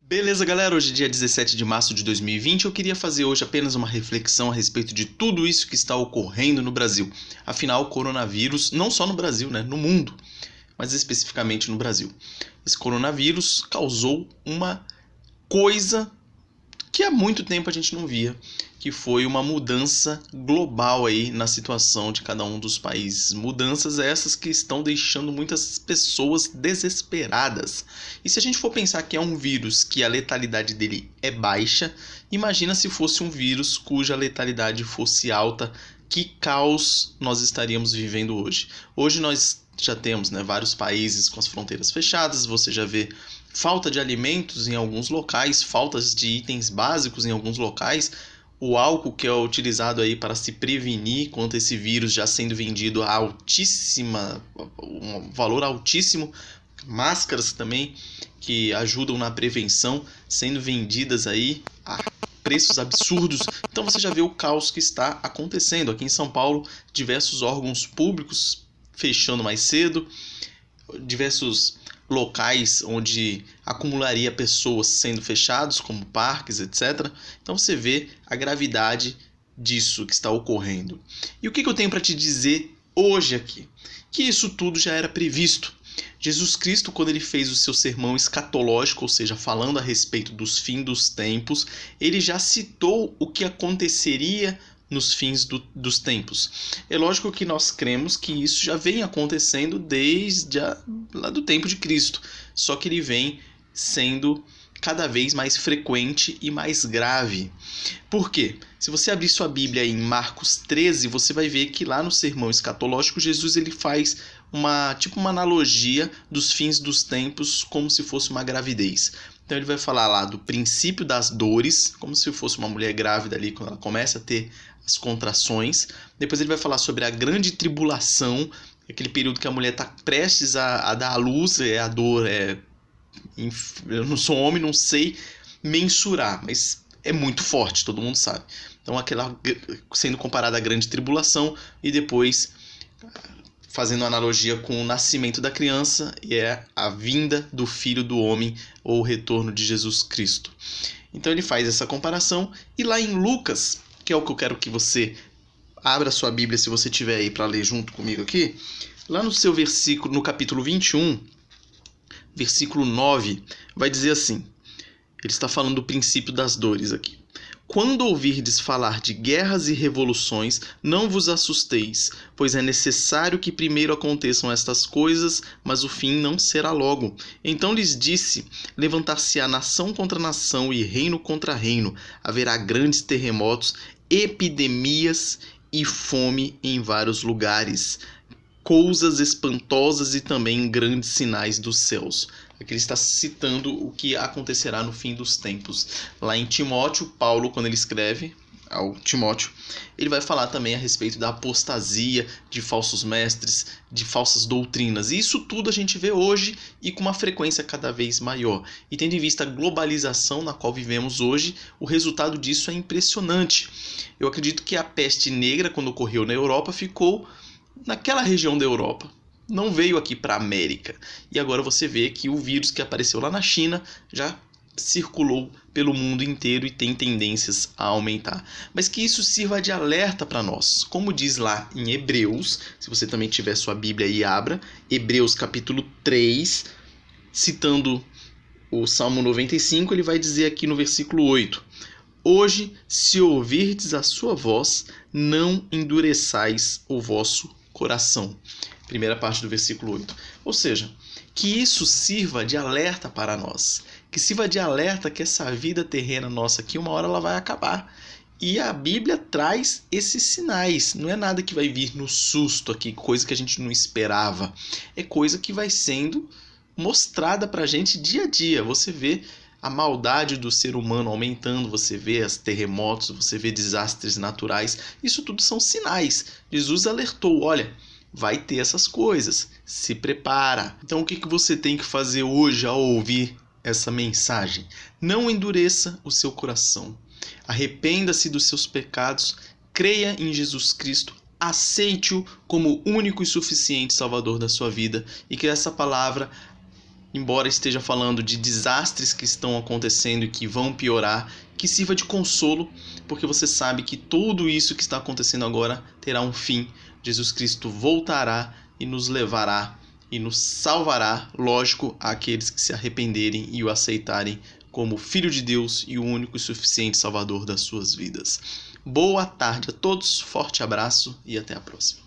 Beleza, galera? Hoje é dia 17 de março de 2020. Eu queria fazer hoje apenas uma reflexão a respeito de tudo isso que está ocorrendo no Brasil. Afinal, o coronavírus, não só no Brasil, né? No mundo, mas especificamente no Brasil. Esse coronavírus causou uma coisa que há muito tempo a gente não via, que foi uma mudança global aí na situação de cada um dos países. Mudanças essas que estão deixando muitas pessoas desesperadas. E se a gente for pensar que é um vírus que a letalidade dele é baixa, imagina se fosse um vírus cuja letalidade fosse alta, que caos nós estaríamos vivendo hoje. Hoje nós já temos, vários países com as fronteiras fechadas, você já vê falta de alimentos em alguns locais, faltas de itens básicos em alguns locais, o álcool que é utilizado aí para se prevenir contra esse vírus já sendo vendido a um valor altíssimo, máscaras também que ajudam na prevenção sendo vendidas aí a preços absurdos. Então você já vê o caos que está acontecendo aqui em São Paulo, diversos órgãos públicos fechando mais cedo, diversos locais onde acumularia pessoas sendo fechados, como parques, etc. Então você vê a gravidade disso que está ocorrendo. E o que eu tenho para te dizer hoje aqui? Que isso tudo já era previsto. Jesus Cristo, quando ele fez o seu sermão escatológico, ou seja, falando a respeito dos fins dos tempos, ele já citou o que aconteceria nos fins dos tempos. É lógico que nós cremos que isso já vem acontecendo desde lá do tempo de Cristo, só que ele vem sendo cada vez mais frequente e mais grave. Por quê? Se você abrir sua Bíblia em Marcos 13, você vai ver que lá no sermão escatológico, Jesus ele faz uma analogia dos fins dos tempos como se fosse uma gravidez. Então ele vai falar lá do princípio das dores, como se fosse uma mulher grávida ali quando ela começa a ter as contrações. Depois ele vai falar sobre a grande tribulação, aquele período que a mulher está prestes a dar à luz, a dor eu não sou homem, não sei mensurar, mas é muito forte, todo mundo sabe. Então aquela sendo comparada à grande tribulação e depois fazendo analogia com o nascimento da criança e é a vinda do Filho do Homem ou o retorno de Jesus Cristo. Então ele faz essa comparação e lá em Lucas, que é o que eu quero que você abra sua Bíblia se você tiver aí para ler junto comigo aqui, lá no seu versículo, no capítulo 21, versículo 9, vai dizer assim, ele está falando do princípio das dores aqui. Quando ouvirdes falar de guerras e revoluções, não vos assusteis, pois é necessário que primeiro aconteçam estas coisas, mas o fim não será logo. Então lhes disse, levantar-se-á nação contra nação e reino contra reino, haverá grandes terremotos, epidemias e fome em vários lugares, coisas espantosas e também grandes sinais dos céus. Aqui ele está citando o que acontecerá no fim dos tempos. Lá em Timóteo, Paulo, quando ele escreve ao Timóteo, ele vai falar também a respeito da apostasia, de falsos mestres, de falsas doutrinas. E isso tudo a gente vê hoje e com uma frequência cada vez maior. E tendo em vista a globalização na qual vivemos hoje, o resultado disso é impressionante. Eu acredito que a peste negra, quando ocorreu na Europa, ficou naquela região da Europa. Não veio aqui para a América. E agora você vê que o vírus que apareceu lá na China já circulou pelo mundo inteiro e tem tendências a aumentar. Mas que isso sirva de alerta para nós. Como diz lá em Hebreus, se você também tiver sua Bíblia aí, abra. Hebreus capítulo 3, citando o Salmo 95, ele vai dizer aqui no versículo 8. Hoje, se ouvirdes a sua voz, não endureçais o vosso coração. Primeira parte do versículo 8. Ou seja, que isso sirva de alerta para nós. Que sirva de alerta que essa vida terrena nossa aqui, uma hora ela vai acabar. E a Bíblia traz esses sinais. Não é nada que vai vir no susto aqui, coisa que a gente não esperava. É coisa que vai sendo mostrada para a gente dia a dia. Você vê a maldade do ser humano aumentando, você vê os terremotos, você vê desastres naturais. Isso tudo são sinais. Jesus alertou, olha, vai ter essas coisas, se prepara. Então o que você tem que fazer hoje ao ouvir essa mensagem? Não endureça o seu coração. Arrependa-se dos seus pecados, creia em Jesus Cristo, aceite-o como único e suficiente Salvador da sua vida e que essa palavra embora esteja falando de desastres que estão acontecendo e que vão piorar, que sirva de consolo, porque você sabe que tudo isso que está acontecendo agora terá um fim. Jesus Cristo voltará e nos levará e nos salvará, lógico, àqueles que se arrependerem e o aceitarem como Filho de Deus e o único e suficiente Salvador das suas vidas. Boa tarde a todos, forte abraço e até a próxima.